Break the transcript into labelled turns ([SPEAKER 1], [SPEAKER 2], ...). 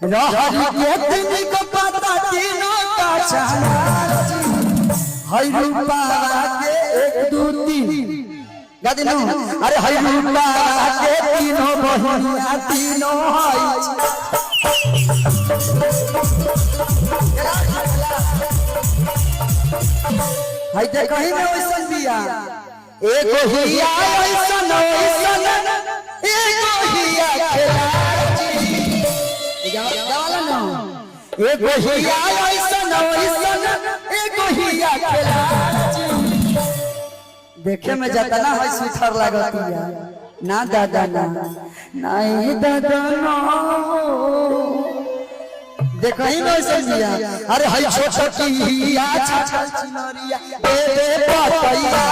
[SPEAKER 1] रहरी को पता तीनों का चला हई रूपा के एक दो तीन गादिनो अरे हई रूपा के तीनों बहिनिया तीनों हई हई ते कहीं में वैसन बिया एक हिया वैसन वैसन एक हिया गावाला ना एक हिया वैसन वैसन एक हिया खिलाड़ी देखे में जाता ना है सुथर लागतिया ना दादा ना नहीं दादा ना देखो ही वैसे बिया अरे हई छोटी हिया छाछा चिनरिया ए पतैया